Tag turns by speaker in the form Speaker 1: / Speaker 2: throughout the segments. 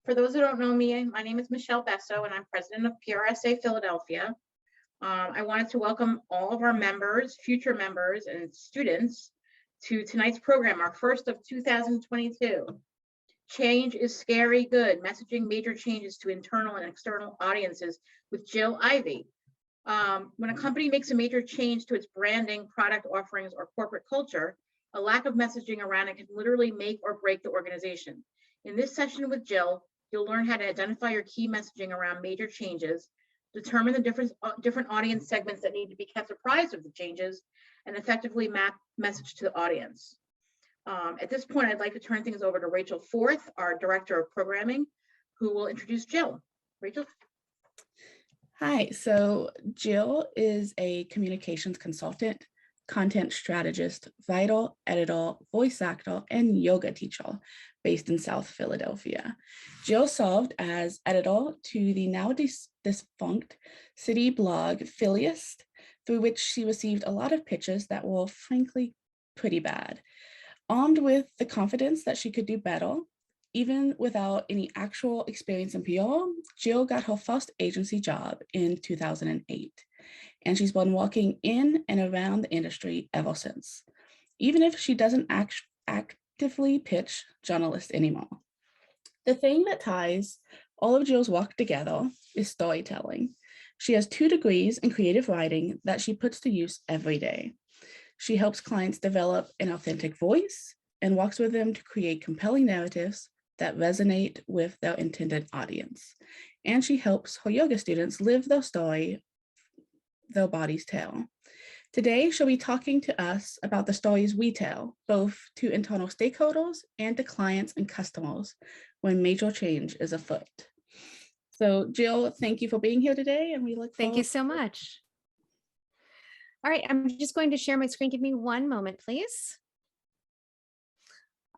Speaker 1: For those who don't know me, my name is Michelle Besso, and I'm president of PRSA Philadelphia. I wanted to welcome all of our members, future members, and students to tonight's program, our first of 2022. Change is scary good, messaging major changes to internal and external audiences with Jill Ivey. When a company makes a major change to its branding, product offerings, or corporate culture, a lack of messaging around it can literally make or break the organization. In this session with Jill, you'll learn how to identify your key messaging around major changes, determine the different audience segments that need to be kept apprised of the changes, and effectively map message to the audience. At this point, I'd like to turn things over to Rachel Forth, our Director of Programming, who will introduce Jill. Rachel?
Speaker 2: Hi, so Jill is a communications consultant, content strategist, vital editor, voice actor, and yoga teacher based in South Philadelphia. Jill served as editor to the now defunct city blog Philliest, through which she received a lot of pitches that were frankly pretty bad. Armed with the confidence that she could do better, even without any actual experience in PR, Jill got her first agency job in 2008, and she's been walking in and around the industry ever since, even if she doesn't actively pitch journalists anymore. The thing that ties all of Jill's work together is storytelling. She has 2 degrees in creative writing that she puts to use every day. She helps clients develop an authentic voice and works with them to create compelling narratives that resonate with their intended audience. And she helps her yoga students live their story their bodies tell. Today, she'll be talking to us about the stories we tell, both to internal stakeholders and to clients and customers when major change is afoot. So Jill, thank you for being here today, and we look forward.
Speaker 3: Thank you so much. All right, I'm just going to share my screen. Give me one moment, please.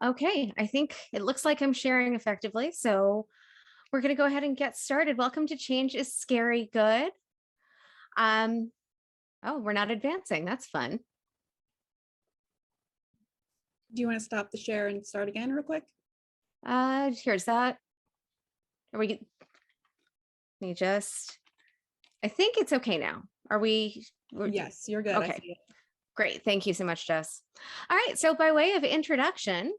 Speaker 3: Okay, I think it looks like I'm sharing effectively, so we're going to go ahead and get started. Welcome to Change is Scary Good. Oh, we're not advancing. That's fun.
Speaker 4: Do you want to stop the share and start again real quick?
Speaker 3: Here's that. Are we? Let me just. I think it's okay now. Are we?
Speaker 4: Yes, you're good.
Speaker 3: Okay. Great. Thank you so much, Jess. All right. So by way of introduction,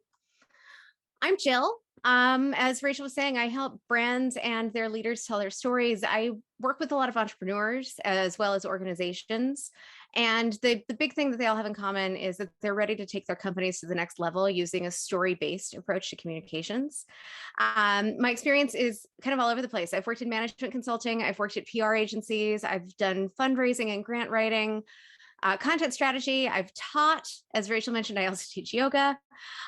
Speaker 3: I'm Jill. As Rachel was saying, I help brands and their leaders tell their stories. I work with a lot of entrepreneurs as well as organizations. And the big thing that they all have in common is that they're ready to take their companies to the next level using a story-based approach to communications. My experience is kind of all over the place. I've worked in management consulting. I've worked at PR agencies. I've done fundraising and grant writing. Content strategy, I've taught, as Rachel mentioned, I also teach yoga.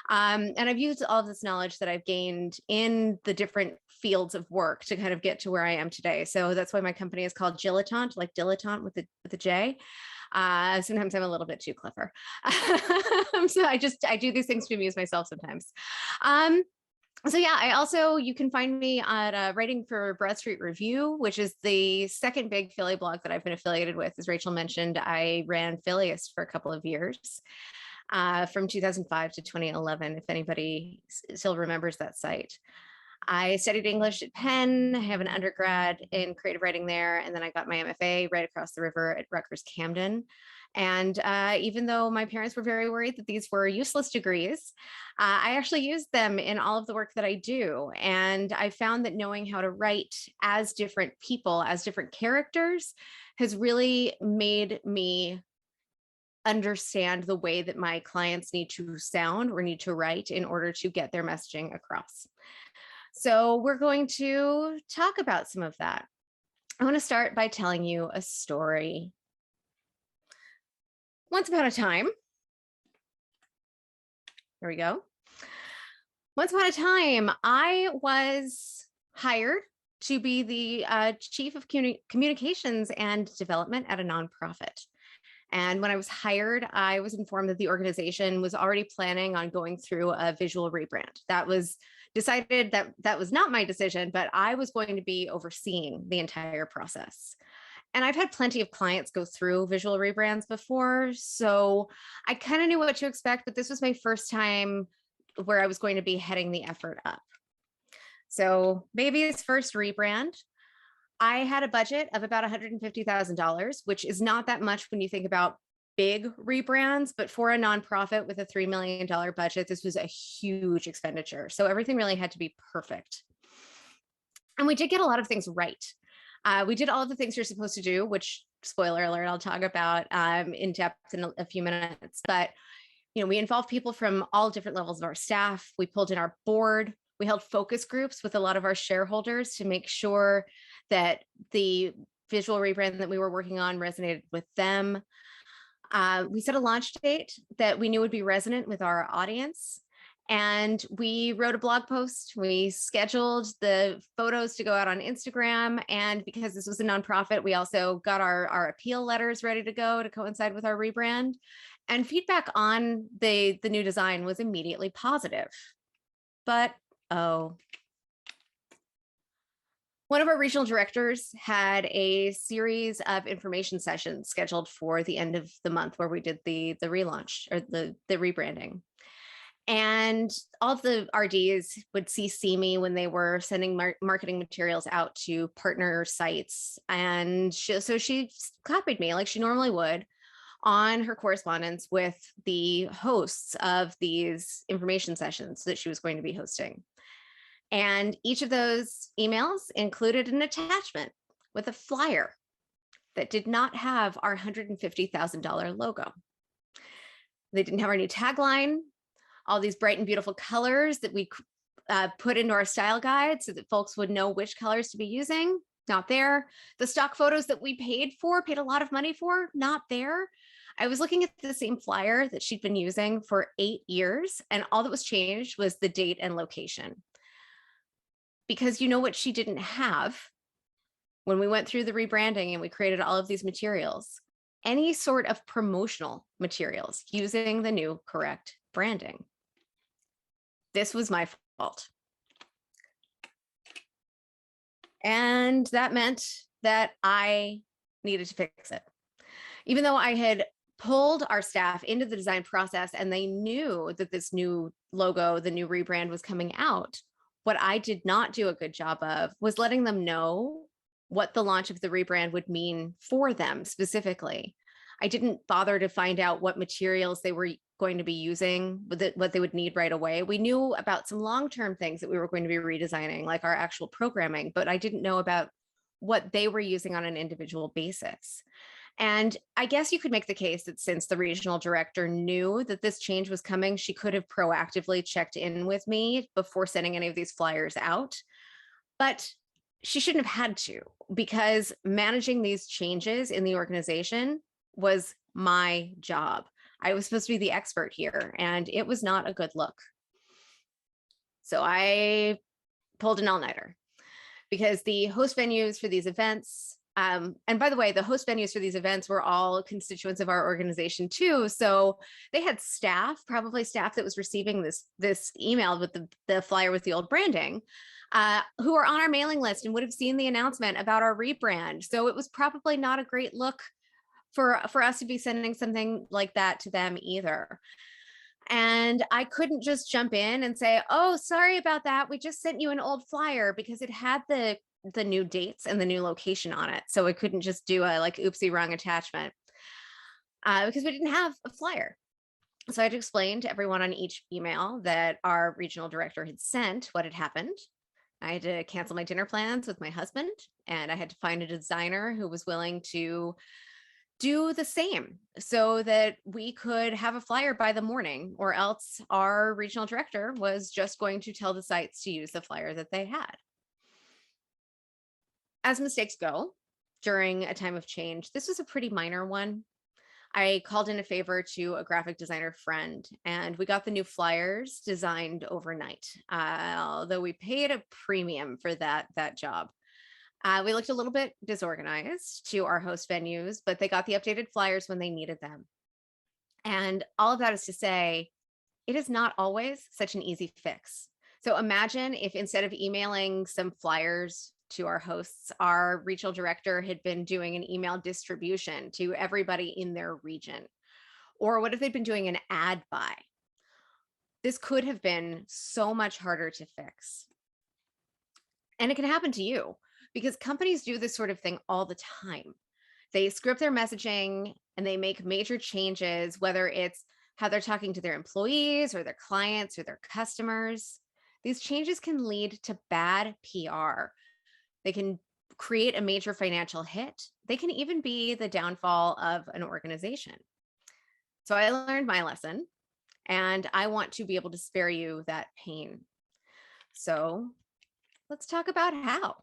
Speaker 3: And I've used all of this knowledge that I've gained in the different fields of work to kind of get to where I am today. So that's why my company is called Dilettante, like dilettante with a J. Sometimes I'm a little bit too clever. So I do these things to amuse myself sometimes. So yeah, you can find me at writing for Broad Street Review, which is the second big Philly blog that I've been affiliated with. As Rachel mentioned, I ran Philliest for a couple of years, from 2005 to 2011, if anybody still remembers that site. I studied English at Penn. I have an undergrad in creative writing there, and then I got my MFA right across the river at Rutgers Camden. And even though my parents were very worried that these were useless degrees, I actually used them in all of the work that I do. And I found that knowing how to write as different people, as different characters, has really made me understand the way that my clients need to sound or need to write in order to get their messaging across. So we're going to talk about some of that. I want to start by telling you a story. Once upon a time, here we go. Once upon a time, I was hired to be the chief of communications and development at a nonprofit. And when I was hired, I was informed that the organization was already planning on going through a visual rebrand. That was decided that was not my decision, but I was going to be overseeing the entire process. And I've had plenty of clients go through visual rebrands before, so I kind of knew what to expect, but this was my first time where I was going to be heading the effort up. So baby's first rebrand, I had a budget of about $150,000, which is not that much when you think about big rebrands, but for a nonprofit with a $3 million budget, this was a huge expenditure. So everything really had to be perfect. And we did get a lot of things right. We did all of the things you're supposed to do, which, spoiler alert, I'll talk about in depth in a few minutes. But we involved people from all different levels of our staff. We pulled in our board. We held focus groups with a lot of our shareholders to make sure that the visual rebrand that we were working on resonated with them. We set a launch date that we knew would be resonant with our audience. And we wrote a blog post. We scheduled the photos to go out on Instagram. And because this was a nonprofit, we also got our appeal letters ready to go to coincide with our rebrand. And feedback on the new design was immediately positive. But, one of our regional directors had a series of information sessions scheduled for the end of the month where we did the relaunch or the rebranding. And all of the RDs would CC me when they were sending marketing materials out to partner sites. And so she copied me like she normally would on her correspondence with the hosts of these information sessions that she was going to be hosting. And each of those emails included an attachment with a flyer that did not have our $150,000 logo. They didn't have our new tagline, all these bright and beautiful colors that we put into our style guide so that folks would know which colors to be using, not there. The stock photos that we paid a lot of money for, not there. I was looking at the same flyer that she'd been using for 8 years, and all that was changed was the date and location. Because what she didn't have when we went through the rebranding and we created all of these materials, any sort of promotional materials using the new correct branding. This was my fault. And that meant that I needed to fix it. Even though I had pulled our staff into the design process and they knew that this new logo, the new rebrand was coming out, what I did not do a good job of was letting them know what the launch of the rebrand would mean for them specifically. I didn't bother to find out what materials they were going to be using, what they would need right away. We knew about some long-term things that we were going to be redesigning, like our actual programming, but I didn't know about what they were using on an individual basis. And I guess you could make the case that since the regional director knew that this change was coming, she could have proactively checked in with me before sending any of these flyers out. But she shouldn't have had to, because managing these changes in the organization was my job. I was supposed to be the expert here, and it was not a good look. So I pulled an all-nighter because the host venues for these events, and by the way, the host venues for these events were all constituents of our organization too. So they had staff, probably staff that was receiving this email with the flyer with the old branding, who were on our mailing list and would have seen the announcement about our rebrand. So it was probably not a great look for us to be sending something like that to them either. And I couldn't just jump in and say, oh, sorry about that. We just sent you an old flyer, because it had the new dates and the new location on it. So I couldn't just do a oopsie wrong attachment because we didn't have a flyer. So I had to explain to everyone on each email that our regional director had sent what had happened. I had to cancel my dinner plans with my husband, and I had to find a designer who was willing to do the same so that we could have a flyer by the morning, or else our regional director was just going to tell the sites to use the flyer that they had. As mistakes go during a time of change, this was a pretty minor one. I called in a favor to a graphic designer friend, and we got the new flyers designed overnight, although we paid a premium for that job. We looked a little bit disorganized to our host venues, but they got the updated flyers when they needed them. And all of that is to say, it is not always such an easy fix. So imagine if instead of emailing some flyers to our hosts, our regional director had been doing an email distribution to everybody in their region. Or what if they'd been doing an ad buy? This could have been so much harder to fix. And it can happen to you because companies do this sort of thing all the time. They script their messaging and they make major changes, whether it's how they're talking to their employees or their clients or their customers. These changes can lead to bad PR. They can create a major financial hit. They can even be the downfall of an organization. So I learned my lesson, and I want to be able to spare you that pain. So let's talk about how.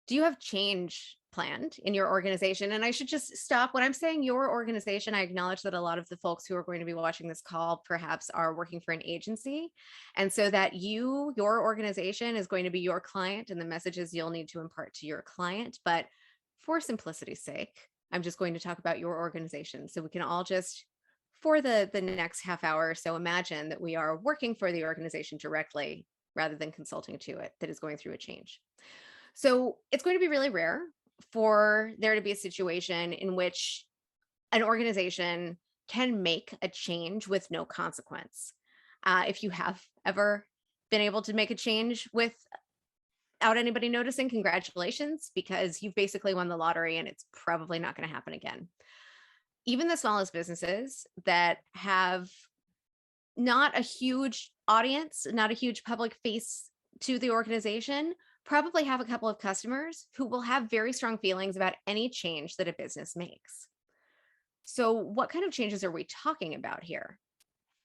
Speaker 3: Do you have change planned in your organization? And I should just stop when I'm saying your organization. I acknowledge that a lot of the folks who are going to be watching this call perhaps are working for an agency. And so that your organization is going to be your client and the messages you'll need to impart to your client. But for simplicity's sake, I'm just going to talk about your organization. So we can all just, for the next half hour or so, imagine that we are working for the organization directly rather than consulting to it that is going through a change. So it's going to be really rare for there to be a situation in which an organization can make a change with no consequence. If you have ever been able to make a change without anybody noticing, congratulations, because you've basically won the lottery and it's probably not going to happen again. Even the smallest businesses that have not a huge audience, not a huge public face to the organization, probably have a couple of customers who will have very strong feelings about any change that a business makes. So what kind of changes are we talking about here?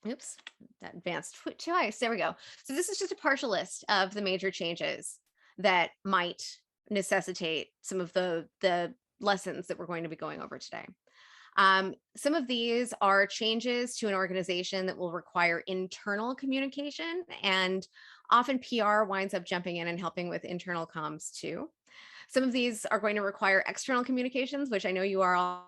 Speaker 3: Oops, that advanced twice. There we go. So this is just a partial list of the major changes that might necessitate some of the lessons that we're going to be going over today. Some of these are changes to an organization that will require internal communication, and often PR winds up jumping in and helping with internal comms too. Some of these are going to require external communications, which I know you are all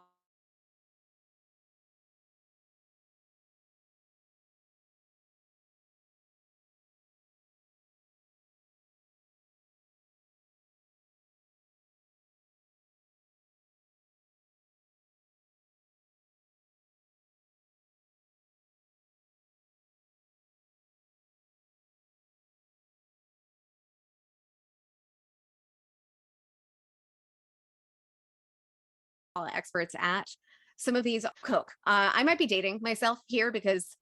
Speaker 3: experts at. Some of these Coke. I might be dating myself here because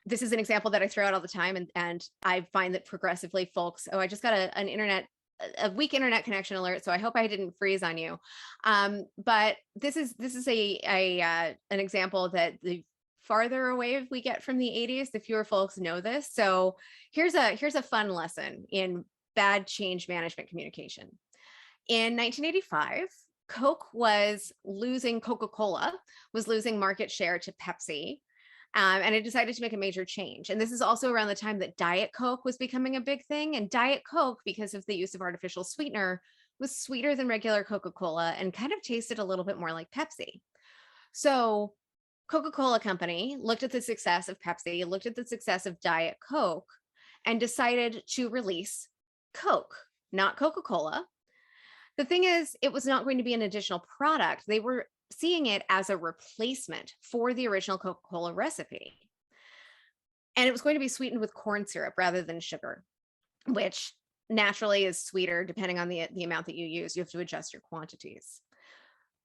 Speaker 3: this is an example that I throw out all the time, and I find that progressively folks, I just got a weak internet connection alert, so I hope I didn't freeze on you. But this is an example that the farther away we get from the 80s, the fewer folks know this. So here's a fun lesson in bad change management communication. In 1985, Coca-Cola was losing market share to Pepsi. And it decided to make a major change. And this is also around the time that Diet Coke was becoming a big thing. And Diet Coke, because of the use of artificial sweetener, was sweeter than regular Coca-Cola and kind of tasted a little bit more like Pepsi. So Coca-Cola Company looked at the success of Pepsi, looked at the success of Diet Coke, and decided to release Coke, not Coca-Cola. The thing is, it was not going to be an additional product. They were seeing it as a replacement for the original Coca-Cola recipe. And it was going to be sweetened with corn syrup rather than sugar, which naturally is sweeter depending on the amount that you use. You have to adjust your quantities.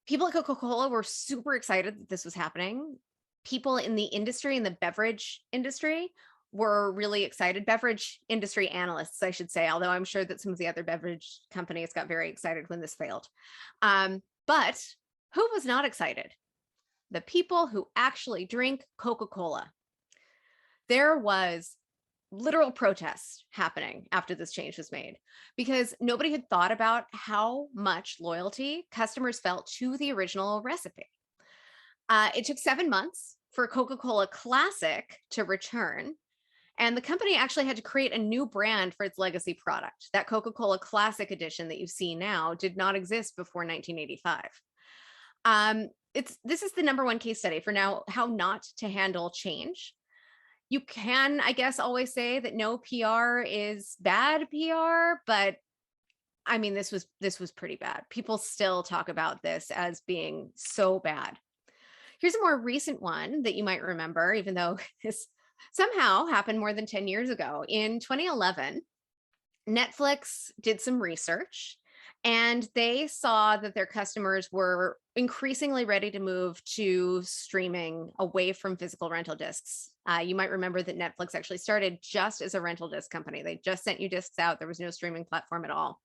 Speaker 3: People at Coca-Cola were super excited that this was happening. People in the industry, in the beverage industry, were really excited. Beverage industry analysts, I should say, although I'm sure that some of the other beverage companies got very excited when this failed. But who was not excited? The people who actually drink Coca-Cola. There was literal protests happening after this change was made because nobody had thought about how much loyalty customers felt to the original recipe. It took 7 months for Coca-Cola Classic to return, and the company actually had to create a new brand for its legacy product. That Coca-Cola Classic edition that you see now did not exist before 1985. This is the #1 case study for now, how not to handle change. You can, I guess, always say that no PR is bad PR, but I mean, this was pretty bad. People still talk about this as being so bad. Here's a more recent one that you might remember, even though this somehow happened more than 10 years ago. In 2011, Netflix did some research and they saw that their customers were increasingly ready to move to streaming away from physical rental discs. You might remember that Netflix actually started just as a rental disc company. They just sent you discs out. There was no streaming platform at all.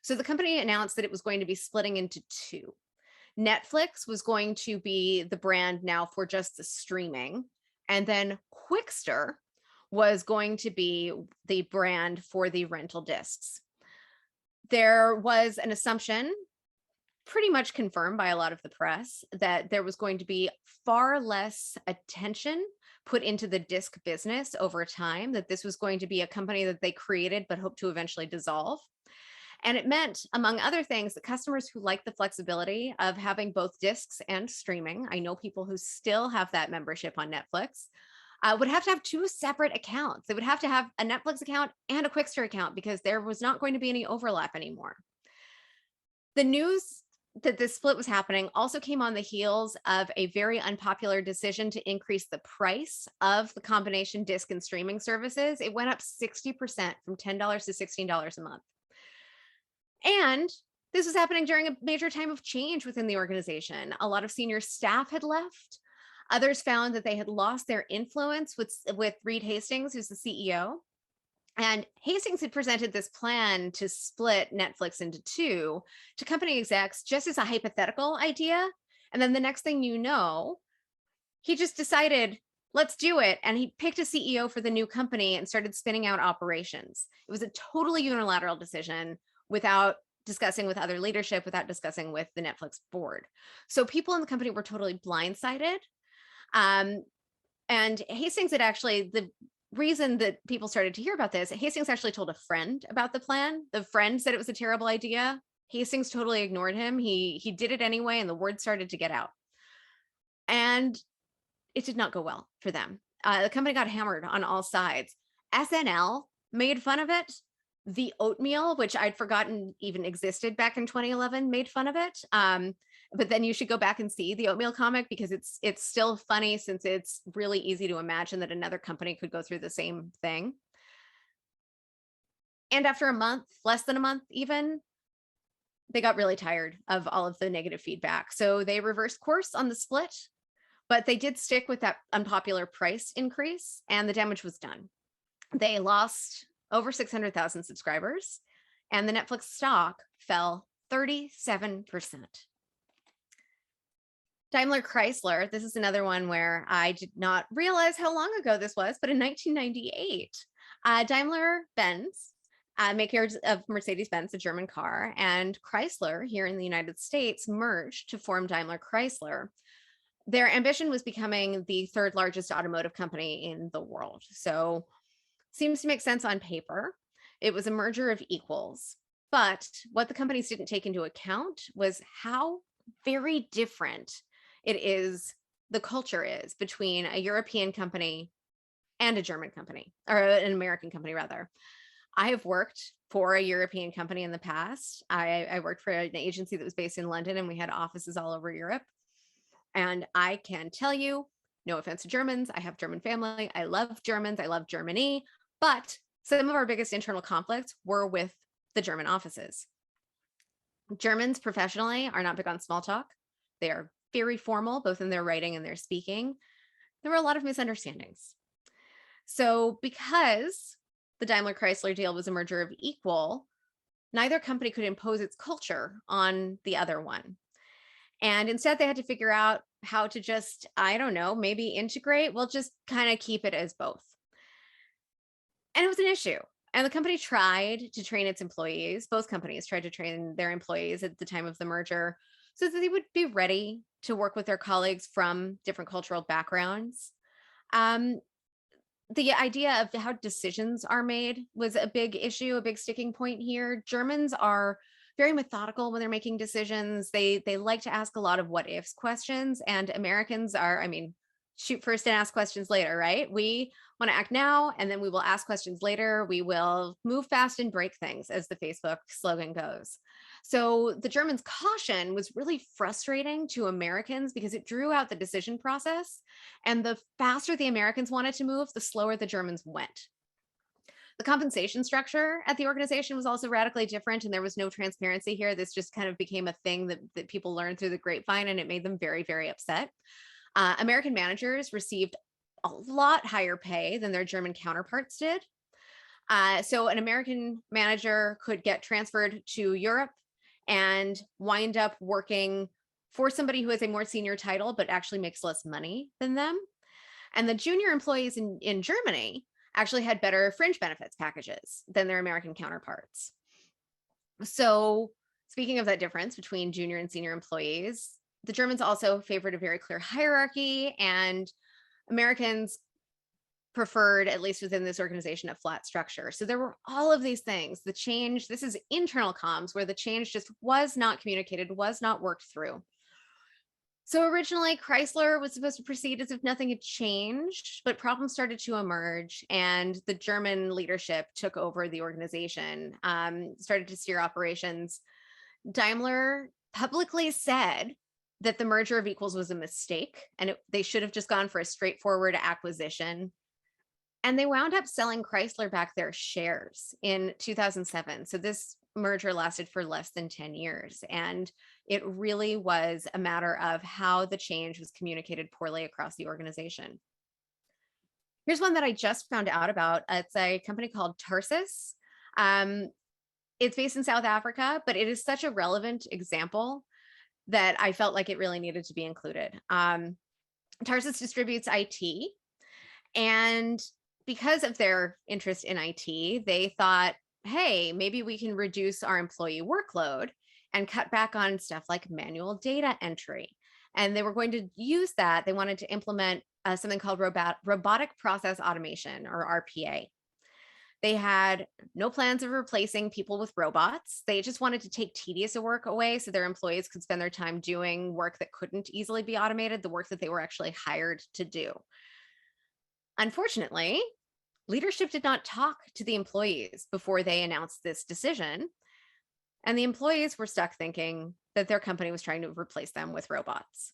Speaker 3: So the company announced that it was going to be splitting into two. Netflix was going to be the brand now for just the streaming, and then Quickster was going to be the brand for the rental discs. There was an assumption, pretty much confirmed by a lot of the press, that there was going to be far less attention put into the disc business over time, that this was going to be a company that they created but hoped to eventually dissolve. And it meant, among other things, that customers who like the flexibility of having both discs and streaming, I know people who still have that membership on Netflix, would have to have two separate accounts. They would have to have a Netflix account and a Quickster account because there was not going to be any overlap anymore. The news that this split was happening also came on the heels of a very unpopular decision to increase the price of the combination disc and streaming services. It went up 60% from $10 to $16 a month. And this was happening during a major time of change within the organization. A lot of senior staff had left. Others found that they had lost their influence with Reed Hastings, who's the CEO. And Hastings had presented this plan to split Netflix into two to company execs just as a hypothetical idea. And then the next thing you know, he just decided, let's do it. And he picked a CEO for the new company and started spinning out operations. It was a totally unilateral decision without discussing with other leadership, without discussing with the Netflix board. So people in the company were totally blindsided. And Hastings had actually, the reason that people started to hear about this, Hastings actually told a friend about the plan. The friend said it was a terrible idea. Hastings totally ignored him. He did it anyway, and the word started to get out. And it did not go well for them. The company got hammered on all sides. SNL made fun of it. The Oatmeal, which I'd forgotten even existed back in 2011, made fun of it. But then you should go back and see the Oatmeal comic because it's still funny, since it's really easy to imagine that another company could go through the same thing. And after a month, less than a month even, they got really tired of all of the negative feedback. So they reversed course on the split, but they did stick with that unpopular price increase, and the damage was done. They lost over 600,000 subscribers, and the Netflix stock fell 37%. Daimler Chrysler, this is another one where I did not realize how long ago this was, but in 1998, Daimler-Benz, makers of Mercedes-Benz, a German car, and Chrysler here in the United States merged to form Daimler Chrysler. Their ambition was becoming the third largest automotive company in the world. So seems to make sense on paper. It was a merger of equals. But what the companies didn't take into account was how very different it is, the culture is, between a European company and a German company, or an American company rather. I have worked for a European company in the past. I worked for an agency that was based in London, and we had offices all over Europe. And I can tell you, no offense to Germans, I have German family. I love Germans. I love Germany. But some of our biggest internal conflicts were with the German offices. Germans professionally are not big on small talk. They are very formal, both in their writing and their speaking. There were a lot of misunderstandings. So because the Daimler Chrysler deal was a merger of equal, neither company could impose its culture on the other one. And instead they had to figure out how to just, I don't know, maybe integrate. We'll just kind of keep it as both. And it was an issue. And the company tried to train its employees. Both companies tried to train their employees at the time of the merger so that they would be ready to work with their colleagues from different cultural backgrounds. The idea of how decisions are made was a big issue, a big sticking point here. Germans are very methodical when they're making decisions. They like to ask a lot of what ifs questions, and Americans are, I mean, shoot first and ask questions later, right? We want to act now, and then we will ask questions later. We will move fast and break things, as the Facebook slogan goes. So the Germans' caution was really frustrating to Americans because it drew out the decision process. And the faster the Americans wanted to move, the slower the Germans went. The compensation structure at the organization was also radically different, and there was no transparency here. This just kind of became a thing that people learned through the grapevine, and it made them very, very upset. American managers received a lot higher pay than their German counterparts did. So an American manager could get transferred to Europe and wind up working for somebody who has a more senior title, but actually makes less money than them. And the junior employees in Germany actually had better fringe benefits packages than their American counterparts. So speaking of that difference between junior and senior employees, the Germans also favored a very clear hierarchy, and Americans preferred, at least within this organization, a flat structure. So there were all of these things. The change, this is internal comms, where the change just was not communicated, was not worked through. So originally, Chrysler was supposed to proceed as if nothing had changed, but problems started to emerge, and the German leadership took over the organization, started to steer operations. Daimler publicly said that the merger of equals was a mistake, and they should have just gone for a straightforward acquisition. And they wound up selling Chrysler back their shares in 2007. So this merger lasted for less than 10 years. And it really was a matter of how the change was communicated poorly across the organization. Here's one that I just found out about. It's a company called Tarsus. It's based in South Africa, but it is such a relevant example that I felt like it really needed to be included. Tarsus distributes IT, and because of their interest in IT, they thought, hey, maybe we can reduce our employee workload and cut back on stuff like manual data entry. And they were going to use that. They wanted to implement something called robotic process automation, or RPA. They had no plans of replacing people with robots. They just wanted to take tedious work away so their employees could spend their time doing work that couldn't easily be automated, the work that they were actually hired to do. Unfortunately, leadership did not talk to the employees before they announced this decision, and the employees were stuck thinking that their company was trying to replace them with robots.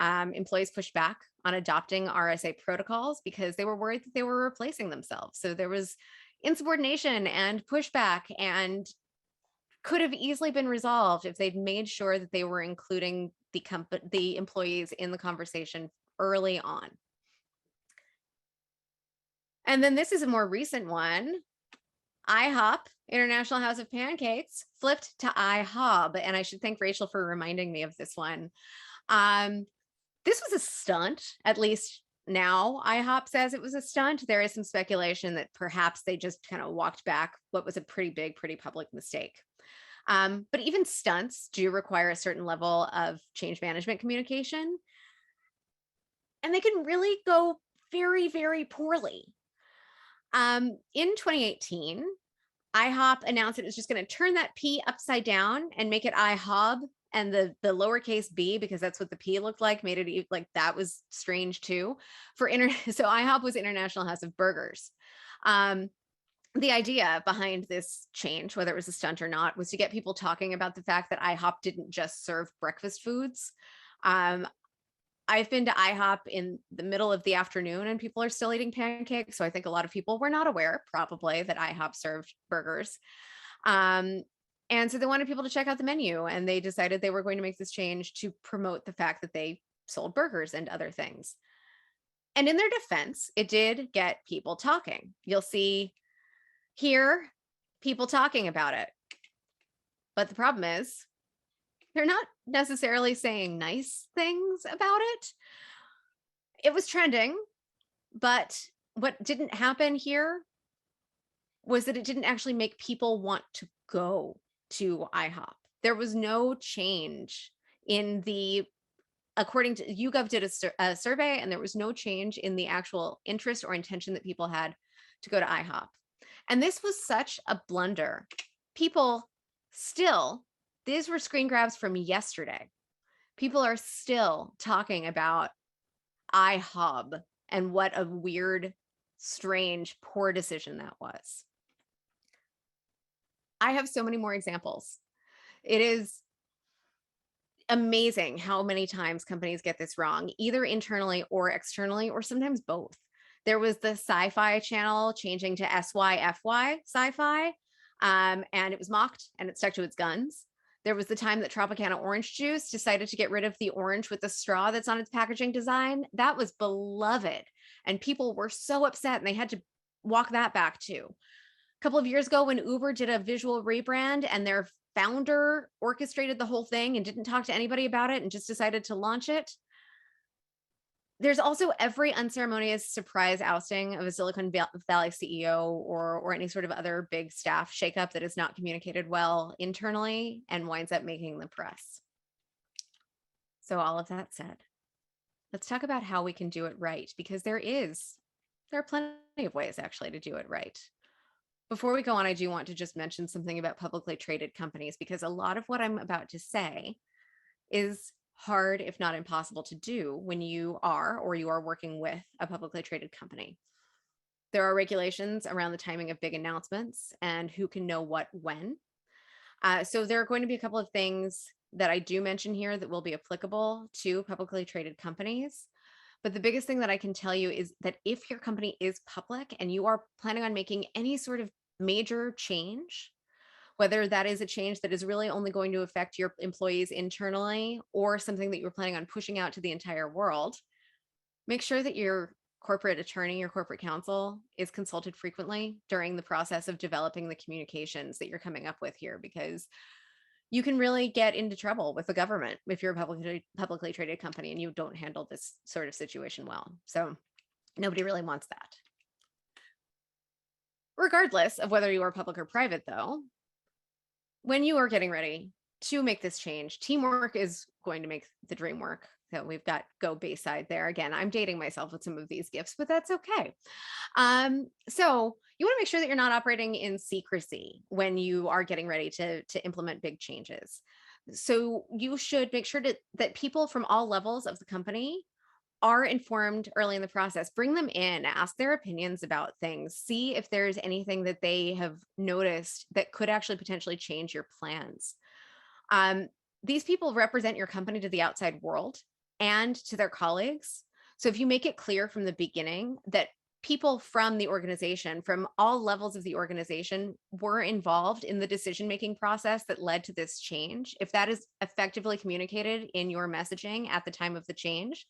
Speaker 3: Employees pushed back on adopting RSA protocols because they were worried that they were replacing themselves. So there was insubordination and pushback, and could have easily been resolved if they'd made sure that they were including the employees in the conversation early on. And then this is a more recent one. IHOP, International House of Pancakes, flipped to IHOB. And I should thank Rachel for reminding me of this one. This was a stunt, at least now IHOP says it was a stunt. There is some speculation that perhaps they just kind of walked back what was a pretty big, pretty public mistake. But even stunts do require a certain level of change management communication. And they can really go very, very poorly. In 2018, IHOP announced it was just going to turn that P upside down and make it IHOB, and the lowercase b, because that's what the P looked like, made it like that was strange too. So IHOP was International House of Burgers. The idea behind this change, whether it was a stunt or not, was to get people talking about the fact that IHOP didn't just serve breakfast foods. I've been to IHOP in the middle of the afternoon and people are still eating pancakes. So I think a lot of people were not aware, probably, that IHOP served burgers. And so they wanted people to check out the menu, and they decided they were going to make this change to promote the fact that they sold burgers and other things. And in their defense, it did get people talking. You'll see here people talking about it. But the problem is, they're not necessarily saying nice things about it. It was trending, but what didn't happen here was that it didn't actually make people want to go to IHOP. There was no change in according to YouGov did a survey, and there was no change in the actual interest or intention that people had to go to IHOP. And this was such a blunder. People still, these were screen grabs from yesterday. People are still talking about IHOB and what a weird, strange, poor decision that was. I have so many more examples. It is amazing how many times companies get this wrong, either internally or externally, or sometimes both. There was the Sci-Fi channel changing to SYFY Sci-Fi, and it was mocked and it stuck to its guns. There was the time that Tropicana orange juice decided to get rid of the orange with the straw that's on its packaging design. That was beloved, and people were so upset and they had to walk that back too. A couple of years ago when Uber did a visual rebrand and their founder orchestrated the whole thing and didn't talk to anybody about it and just decided to launch it. There's also every unceremonious surprise ousting of a Silicon Valley CEO or any sort of other big staff shakeup that is not communicated well internally and winds up making the press. So all of that said, let's talk about how we can do it right, because there are plenty of ways actually to do it right. Before we go on, I do want to just mention something about publicly traded companies, because a lot of what I'm about to say is hard, if not impossible, to do when you are working with a publicly traded company. There are regulations around the timing of big announcements and who can know what when. So there are going to be a couple of things that I do mention here that will be applicable to publicly traded companies. But the biggest thing that I can tell you is that if your company is public and you are planning on making any sort of major change, whether that is a change that is really only going to affect your employees internally or something that you're planning on pushing out to the entire world, make sure that your corporate attorney, your corporate counsel is consulted frequently during the process of developing the communications that you're coming up with here, because you can really get into trouble with the government if you're a publicly traded company and you don't handle this sort of situation well. So nobody really wants that. Regardless of whether you are public or private, though, when you are getting ready to make this change, teamwork is going to make the dream work. So we've got Go Bayside there. Again, I'm dating myself with some of these gifts, but that's okay. So you want to make sure that you're not operating in secrecy when you are getting ready to implement big changes. So you should make sure that people from all levels of the company are informed early in the process. Bring them in, ask their opinions about things, see if there's anything that they have noticed that could actually potentially change your plans. These people represent your company to the outside world and to their colleagues. So if you make it clear from the beginning that people from the organization, from all levels of the organization, were involved in the decision-making process that led to this change, if that is effectively communicated in your messaging at the time of the change,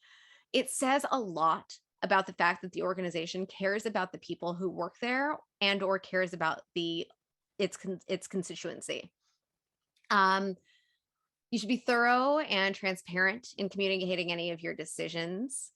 Speaker 3: it says a lot about the fact that the organization cares about the people who work there and or cares about its constituency. You should be thorough and transparent in communicating any of your decisions.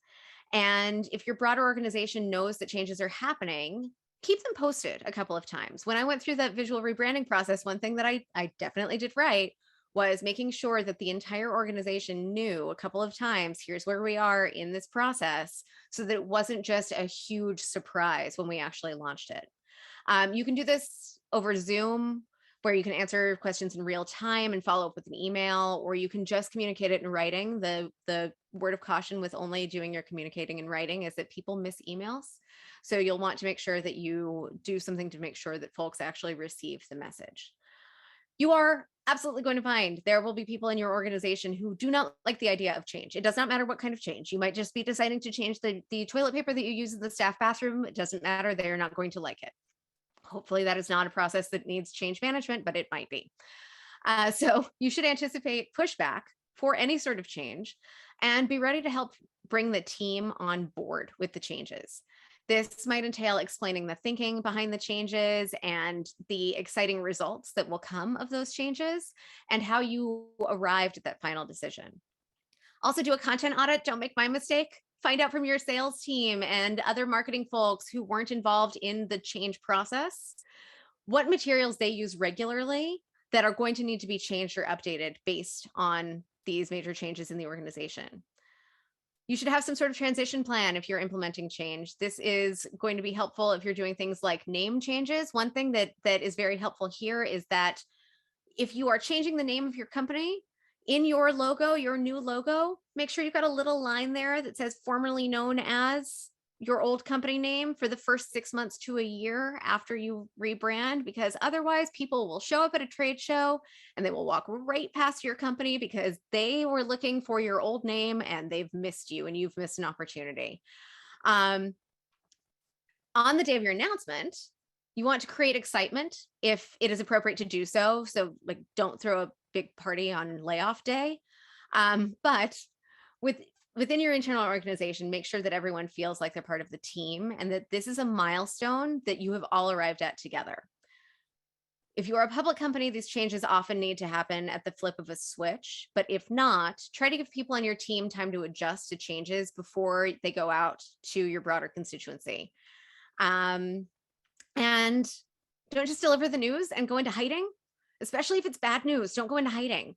Speaker 3: And if your broader organization knows that changes are happening, keep them posted a couple of times. When I went through that visual rebranding process, one thing that I definitely did right was making sure that the entire organization knew a couple of times, here's where we are in this process, so that it wasn't just a huge surprise when we actually launched it. You can do this over Zoom, where you can answer questions in real time and follow up with an email, or you can just communicate it in writing. The word of caution with only doing your communicating in writing is that people miss emails. So you'll want to make sure that you do something to make sure that folks actually receive the message. You are absolutely going to find there will be people in your organization who do not like the idea of change. It does not matter what kind of change. You might just be deciding to change the toilet paper that you use in the staff bathroom. It doesn't matter. They're not going to like it. Hopefully that is not a process that needs change management, but it might be. So you should anticipate pushback for any sort of change and be ready to help bring the team on board with the changes. This might entail explaining the thinking behind the changes and the exciting results that will come of those changes and how you arrived at that final decision. Also do a content audit. Don't make my mistake. Find out from your sales team and other marketing folks who weren't involved in the change process what materials they use regularly that are going to need to be changed or updated based on these major changes in the organization. You should have some sort of transition plan if you're implementing change. This is going to be helpful if you're doing things like name changes. One thing that is very helpful here is that if you are changing the name of your company, in your logo, your new logo, make sure you've got a little line there that says formerly known as your old company name for the first 6 months to a year after you rebrand, because otherwise people will show up at a trade show and they will walk right past your company because they were looking for your old name and they've missed you and you've missed an opportunity. On the day of your announcement, you want to create excitement if it is appropriate to do so. So like, don't throw a big party on layoff day. But within your internal organization, make sure that everyone feels like they're part of the team and that this is a milestone that you have all arrived at together. If you are a public company, these changes often need to happen at the flip of a switch. But if not, try to give people on your team time to adjust to changes before they go out to your broader constituency. And don't just deliver the news and go into hiding, especially if it's bad news. Don't go into hiding.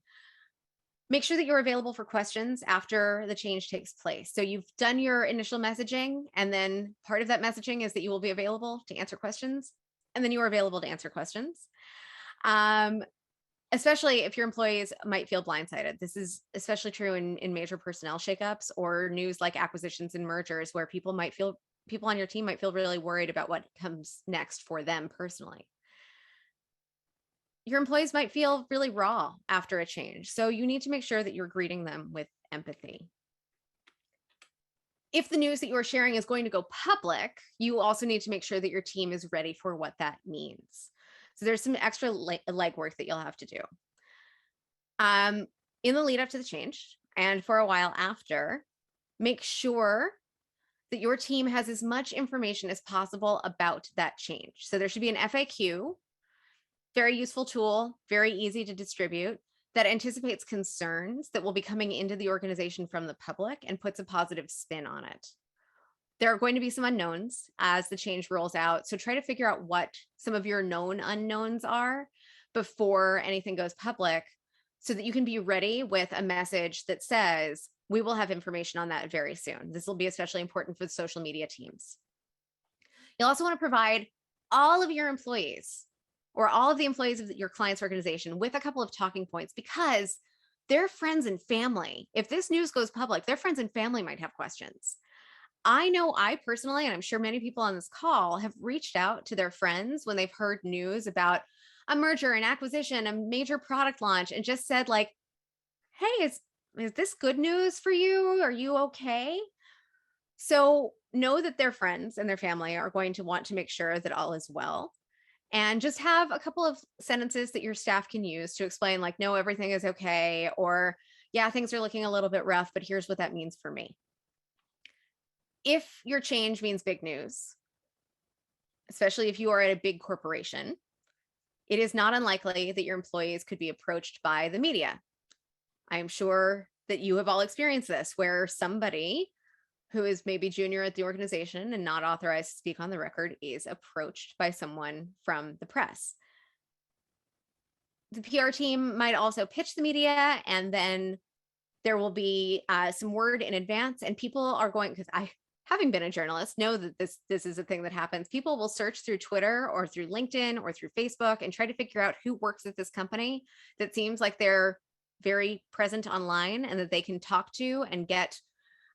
Speaker 3: Make sure that you're available for questions after the change takes place. So you've done your initial messaging, and then part of that messaging is that you will be available to answer questions, and then you are available to answer questions. Especially if your employees might feel blindsided. This is especially true in major personnel shakeups or news like acquisitions and mergers, where people on your team might feel really worried about what comes next for them personally. Your employees might feel really raw after a change, so you need to make sure that you're greeting them with empathy. If the news that you are sharing is going to go public, you also need to make sure that your team is ready for what that means. So there's some extra legwork that you'll have to do. In the lead up to the change and for a while after, make sure that your team has as much information as possible about that change. So there should be an FAQ, very useful tool, very easy to distribute, that anticipates concerns that will be coming into the organization from the public and puts a positive spin on it. There are going to be some unknowns as the change rolls out. So try to figure out what some of your known unknowns are before anything goes public, so that you can be ready with a message that says, we will have information on that very soon. This will be especially important for the social media teams. You'll also want to provide all of your employees or all of the employees of your client's organization with a couple of talking points, because their friends and family, if this news goes public, their friends and family might have questions. I know I personally, and I'm sure many people on this call, have reached out to their friends when they've heard news about a merger, an acquisition, a major product launch, and just said like, hey, is this good news for you? Are you okay? So know that their friends and their family are going to want to make sure that all is well. And just have a couple of sentences that your staff can use to explain like, no, everything is okay, or yeah, things are looking a little bit rough, but here's what that means for me. If your change means big news, especially if you are at a big corporation, it is not unlikely that your employees could be approached by the media. I am sure that you have all experienced this, where somebody who is maybe junior at the organization and not authorized to speak on the record is approached by someone from the press. The PR team might also pitch the media, and then there will be some word in advance, and people are going, because I, having been a journalist, know that this is a thing that happens. People will search through Twitter or through LinkedIn or through Facebook and try to figure out who works at this company that seems like they're very present online and that they can talk to and get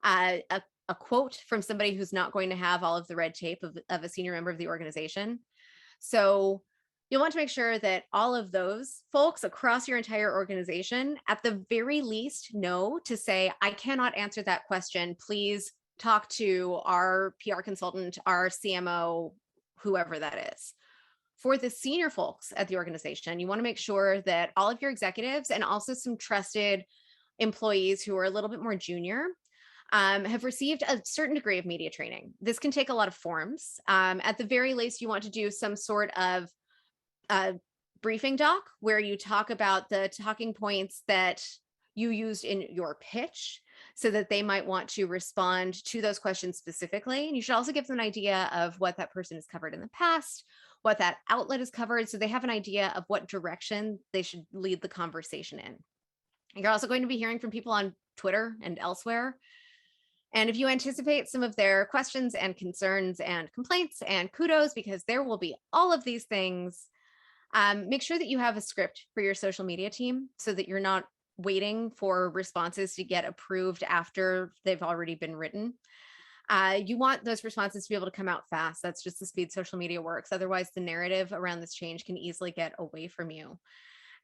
Speaker 3: a quote from somebody who's not going to have all of the red tape of a senior member of the organization. So you'll want to make sure that all of those folks across your entire organization, at the very least, know to say, I cannot answer that question. Please talk to our PR consultant, our CMO, whoever that is. For the senior folks at the organization, you want to make sure that all of your executives and also some trusted employees who are a little bit more junior have received a certain degree of media training. This can take a lot of forms. At the very least, you want to do some sort of briefing doc where you talk about the talking points that you used in your pitch, so that they might want to respond to those questions specifically. And you should also give them an idea of what that person has covered in the past, what that outlet has covered, so they have an idea of what direction they should lead the conversation in. You're also going to be hearing from people on Twitter and elsewhere. And if you anticipate some of their questions and concerns and complaints and kudos, because there will be all of these things, make sure that you have a script for your social media team so that you're not waiting for responses to get approved after they've already been written. You want those responses to be able to come out fast. That's just the speed social media works. Otherwise, the narrative around this change can easily get away from you.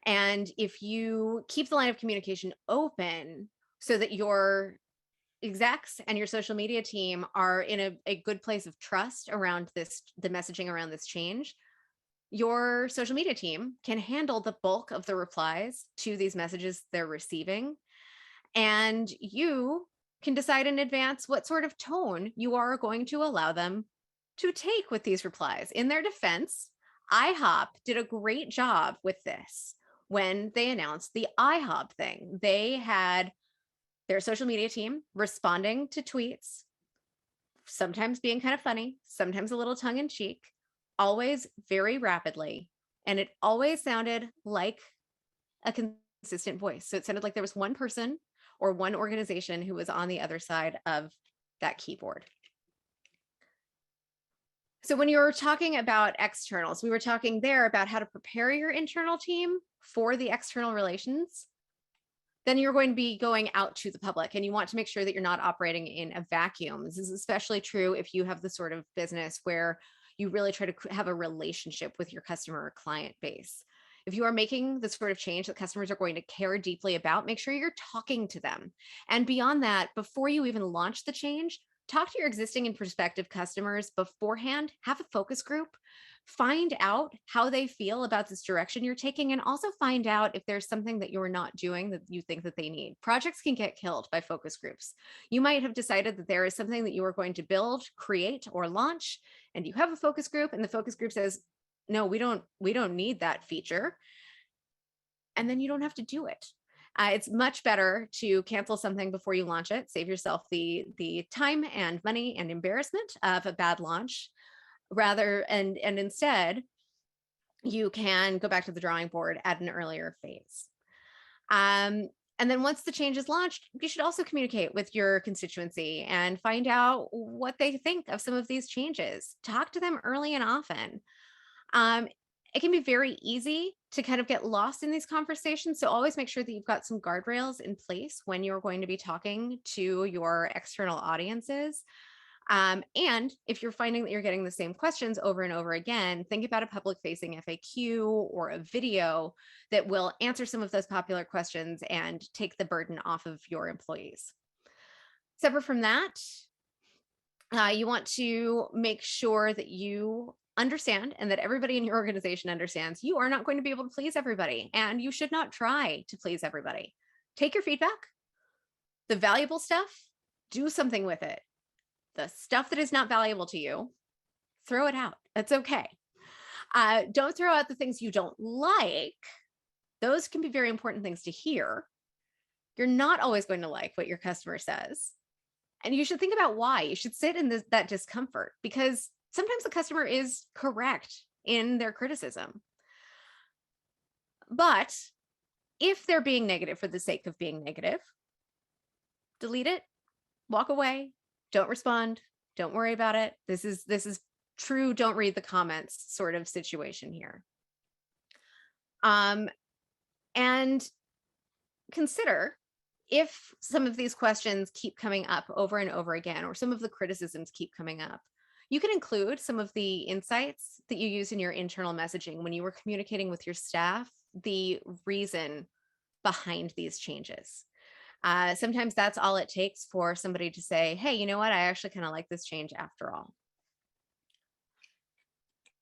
Speaker 3: And if you keep the line of communication open so that your execs and your social media team are in a good place of trust around the messaging around this change, your social media team can handle the bulk of the replies to these messages they're receiving. And you can decide in advance what sort of tone you are going to allow them to take with these replies. In their defense, IHOP did a great job with this when they announced the IHOP thing. They had their social media team responding to tweets, sometimes being kind of funny, sometimes a little tongue in cheek, always very rapidly. And it always sounded like a consistent voice. So it sounded like there was one person or one organization who was on the other side of that keyboard. So when you were talking about externals, we were talking there about how to prepare your internal team for the external relations. Then you're going to be going out to the public, and you want to make sure that you're not operating in a vacuum. This is especially true if you have the sort of business where you really try to have a relationship with your customer or client base. If you are making the sort of change that customers are going to care deeply about, make sure you're talking to them. And beyond that, before you even launch the change, talk to your existing and prospective customers beforehand, have a focus group, find out how they feel about this direction you're taking, and also find out if there's something that you're not doing that you think that they need. Projects can get killed by focus groups. You might have decided that there is something that you are going to build, create, or launch, and you have a focus group, and the focus group says, no, we don't need that feature. And then you don't have to do it. It's much better to cancel something before you launch it, save yourself the time and money and embarrassment of a bad launch, and instead you can go back to the drawing board at an earlier phase. And then once the change is launched, you should also communicate with your constituency and find out what they think of some of these changes. Talk to them early and often. It can be very easy to kind of get lost in these conversations. So always make sure that you've got some guardrails in place when you're going to be talking to your external audiences. And if you're finding that you're getting the same questions over and over again, think about a public-facing FAQ or a video that will answer some of those popular questions and take the burden off of your employees. Separate from that, you want to make sure that you understand and that everybody in your organization understands you are not going to be able to please everybody, and you should not try to please everybody. Take your feedback, the valuable stuff, do something with it. The stuff that is not valuable to you, throw it out. That's okay. Don't throw out the things you don't like. Those can be very important things to hear. You're not always going to like what your customer says. And you should think about why. You should sit in that discomfort, because sometimes the customer is correct in their criticism. But if they're being negative for the sake of being negative, delete it, walk away, don't respond, don't worry about it. This is true, don't read the comments sort of situation here. And consider if some of these questions keep coming up over and over again, or some of the criticisms keep coming up, you can include some of the insights that you use in your internal messaging when you were communicating with your staff, the reason behind these changes. Sometimes that's all it takes for somebody to say, hey, you know what? I actually kind of like this change after all.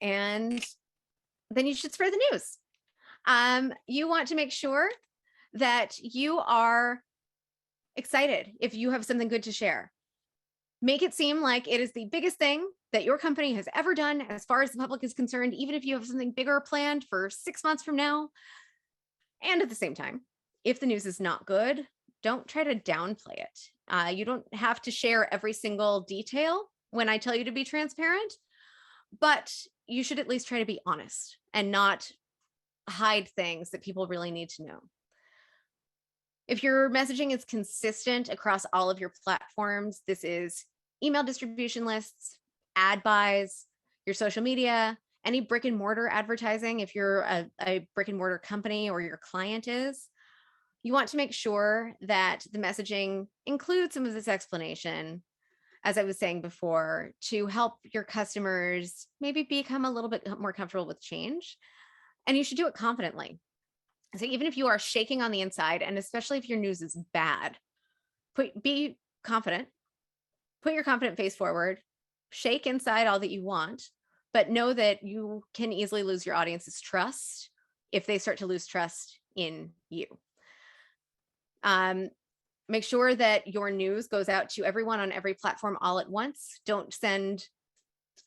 Speaker 3: And then you should spread the news. You want to make sure that you are excited if you have something good to share. Make it seem like it is the biggest thing that your company has ever done as far as the public is concerned, even if you have something bigger planned for 6 months from now. And at the same time, if the news is not good, don't try to downplay it. You don't have to share every single detail when I tell you to be transparent, but you should at least try to be honest and not hide things that people really need to know. If your messaging is consistent across all of your platforms, this is email distribution lists, ad buys, your social media, any brick and mortar advertising, if you're a brick and mortar company or your client is, you want to make sure that the messaging includes some of this explanation, as I was saying before, to help your customers maybe become a little bit more comfortable with change. And you should do it confidently. So even if you are shaking on the inside, and especially if your news is bad, be confident, put your confident face forward, shake inside all that you want, but know that you can easily lose your audience's trust if they start to lose trust in you. Make sure that your news goes out to everyone on every platform all at once. Don't send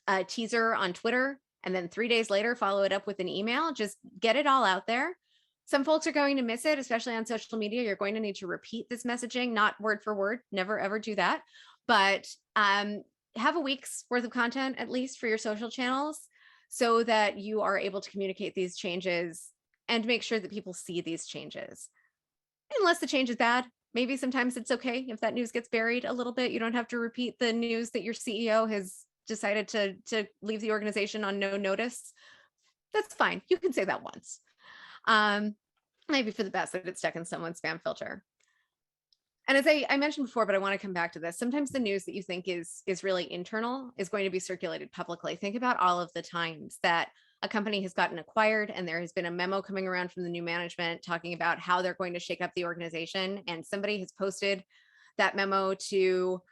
Speaker 3: a teaser on Twitter and then 3 days later follow it up with an email. Just get it all out there. Some folks are going to miss it, especially on social media. You're going to need to repeat this messaging, not word for word. Never, ever do that. But have a week's worth of content, at least for your social channels, so that you are able to communicate these changes and make sure that people see these changes. Unless the change is bad, maybe sometimes it's okay if that news gets buried a little bit. You don't have to repeat the news that your CEO has decided to leave the organization on no notice. That's fine. You can say that once. Maybe for the best that it's stuck in someone's spam filter. And as I mentioned before, but I want to come back to this, sometimes the news that you think is really internal is going to be circulated publicly. Think about all of the times that a company has gotten acquired and there has been a memo coming around from the new management talking about how they're going to shake up the organization, and somebody has posted that memo to,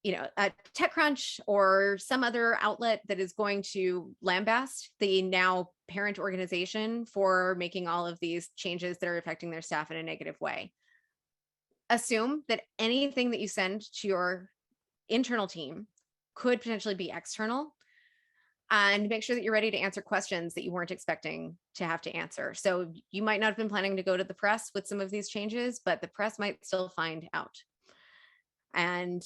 Speaker 3: you know, a TechCrunch or some other outlet that is going to lambast the now parent organization for making all of these changes that are affecting their staff in a negative way. Assume that anything that you send to your internal team could potentially be external, and make sure that you're ready to answer questions that you weren't expecting to have to answer. So you might not have been planning to go to the press with some of these changes, but the press might still find out. And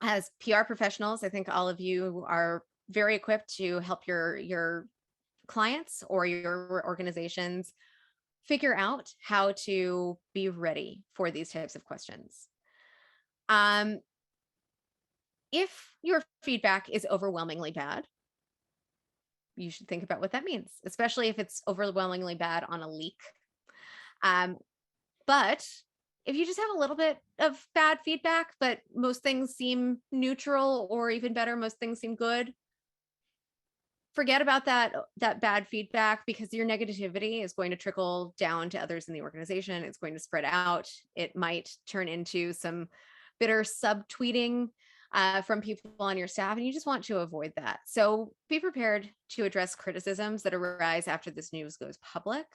Speaker 3: as PR professionals, I think all of you are very equipped to help your clients or your organizations figure out how to be ready for these types of questions. If your feedback is overwhelmingly bad, you should think about what that means, especially if it's overwhelmingly bad on a leak. But if you just have a little bit of bad feedback, but most things seem neutral, or even better, most things seem good, forget about that bad feedback, because your negativity is going to trickle down to others in the organization. It's going to spread out. It might turn into some bitter subtweeting from people on your staff, and you just want to avoid that. So be prepared to address criticisms that arise after this news goes public,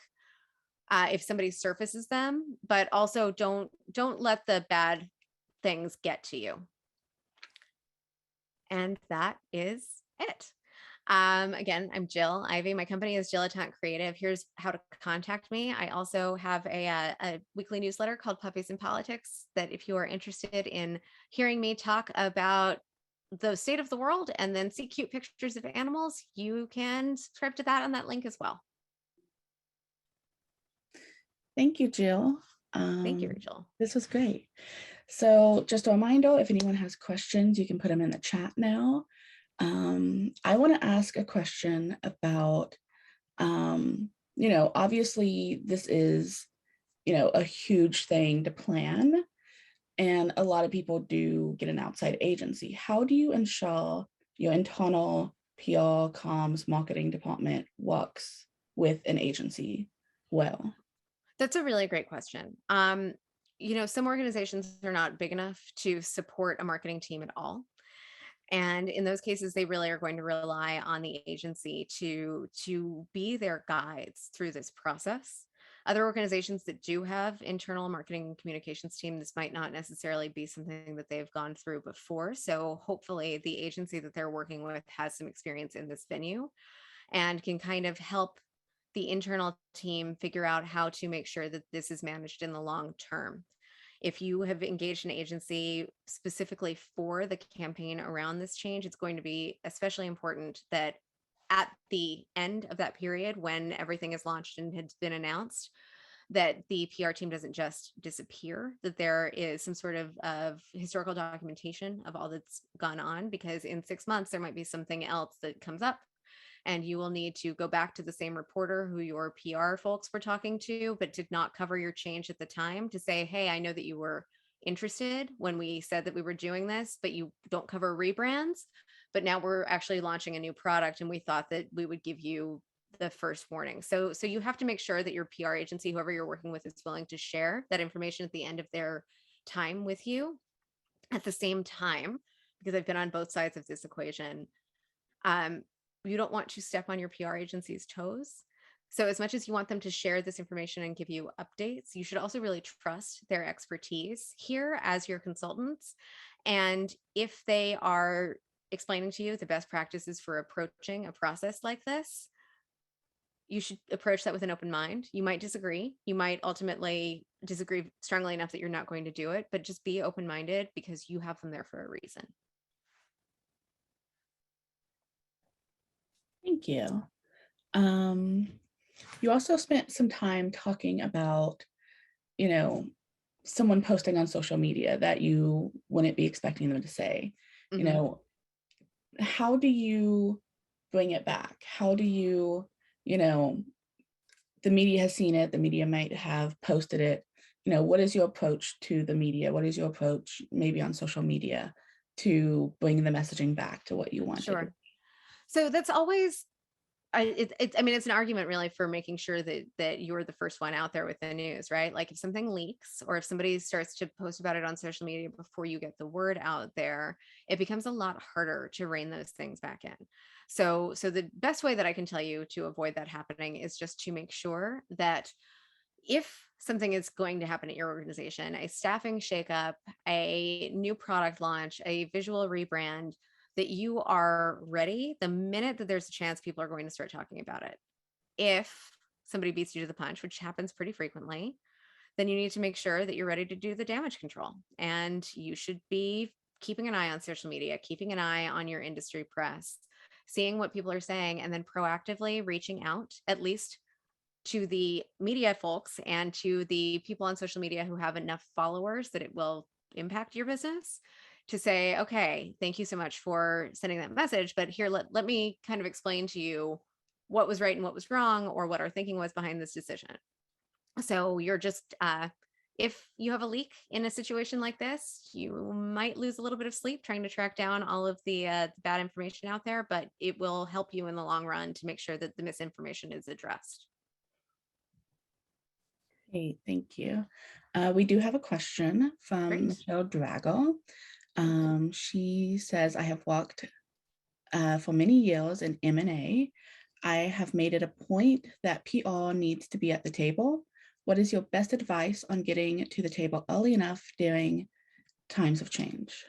Speaker 3: if somebody surfaces them, but also don't let the bad things get to you. And that is it. Again, I'm Jill Ivey. My company is Dilettante Creative. Here's how to contact me. I also have a weekly newsletter called Puppies in Politics that if you are interested in hearing me talk about the state of the world and then see cute pictures of animals, you can subscribe to that on that link as well.
Speaker 2: Thank you, Jill.
Speaker 3: Thank you, Rachel.
Speaker 2: This was great. So just a reminder, if anyone has questions, you can put them in the chat now. I want to ask a question about, obviously this is, a huge thing to plan, and a lot of people do get an outside agency. How do you ensure your internal PR, comms, marketing department works with an agency well?
Speaker 3: That's a really great question. Some organizations are not big enough to support a marketing team at all. And in those cases, they really are going to rely on the agency to be their guides through this process. Other organizations that do have internal marketing and communications team, this might not necessarily be something that they've gone through before. So hopefully the agency that they're working with has some experience in this venue and can kind of help the internal team figure out how to make sure that this is managed in the long term. If you have engaged an agency specifically for the campaign around this change, it's going to be especially important that at the end of that period, when everything is launched and has been announced, that the PR team doesn't just disappear, that there is some sort of historical documentation of all that's gone on, because in 6 months, there might be something else that comes up and you will need to go back to the same reporter who your PR folks were talking to, but did not cover your change at the time, to say, hey, I know that you were interested when we said that we were doing this, but you don't cover rebrands. But now we're actually launching a new product and we thought that we would give you the first warning. So you have to make sure that your PR agency, whoever you're working with, is willing to share that information at the end of their time with you. At the same time, because I've been on both sides of this equation, you don't want to step on your PR agency's toes. So as much as you want them to share this information and give you updates, you should also really trust their expertise here as your consultants. And if they are explaining to you the best practices for approaching a process like this, you should approach that with an open mind. You might disagree. You might ultimately disagree strongly enough that you're not going to do it, but just be open-minded because you have them there for a reason.
Speaker 2: Thank you. You also spent some time talking about, someone posting on social media that you wouldn't be expecting them to say. How do you bring it back? How do you, the media has seen it, the media might have posted it. What is your approach to the media? What is your approach maybe on social media to bring the messaging back to what you want?
Speaker 3: Sure. So that's always, it's an argument really for making sure that you're the first one out there with the news, right? Like if something leaks or if somebody starts to post about it on social media before you get the word out there, it becomes a lot harder to rein those things back in. So the best way that I can tell you to avoid that happening is just to make sure that if something is going to happen at your organization, a staffing shakeup, a new product launch, a visual rebrand, that you are ready the minute that there's a chance people are going to start talking about it. If somebody beats you to the punch, which happens pretty frequently, then you need to make sure that you're ready to do the damage control. And you should be keeping an eye on social media, keeping an eye on your industry press, seeing what people are saying, and then proactively reaching out, at least to the media folks and to the people on social media who have enough followers that it will impact your business, to say, okay, thank you so much for sending that message, but here, let me kind of explain to you what was right and what was wrong, or what our thinking was behind this decision. So you're just, if you have a leak in a situation like this, you might lose a little bit of sleep trying to track down all of the bad information out there, but it will help you in the long run to make sure that the misinformation is addressed.
Speaker 2: Hey, thank you. We do have a question from
Speaker 3: Great.
Speaker 2: Michelle Draggle. She says, I have worked for many years in M&A. I have made it a point that PR needs to be at the table. What is your best advice on getting to the table early enough during times of change?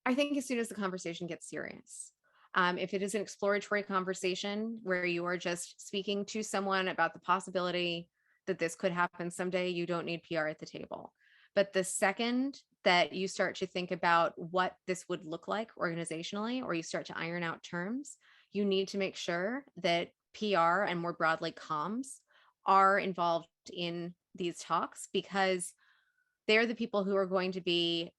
Speaker 3: I think as soon as the conversation gets serious, if it is an exploratory conversation where you are just speaking to someone about the possibility that this could happen someday, you don't need PR at the table. But the second that you start to think about what this would look like organizationally, or you start to iron out terms, you need to make sure that PR and more broadly comms are involved in these talks, because they're the people who are going to be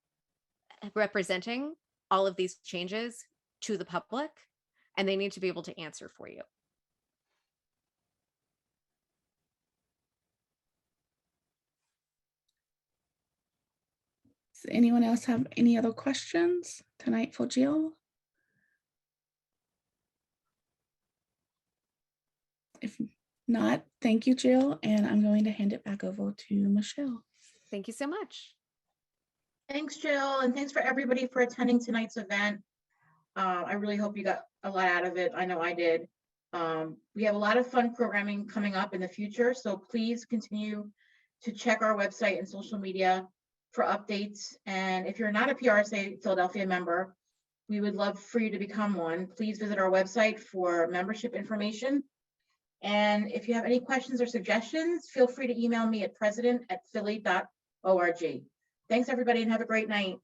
Speaker 3: representing all of these changes to the public, and they need to be able to answer for you.
Speaker 2: Does anyone else have any other questions tonight for Jill? If not, thank you, Jill. And I'm going to hand it back over to Michelle.
Speaker 3: Thank you so much.
Speaker 1: Thanks, Jill, and thanks for everybody for attending tonight's event. I really hope you got a lot out of it. I know I did. We have a lot of fun programming coming up in the future, so please continue to check our website and social media for updates. And if you're not a PRSA Philadelphia member, we would love for you to become one. Please visit our website for membership information. And if you have any questions or suggestions, feel free to email me at president@philly.org. Thanks, everybody, and have a great night.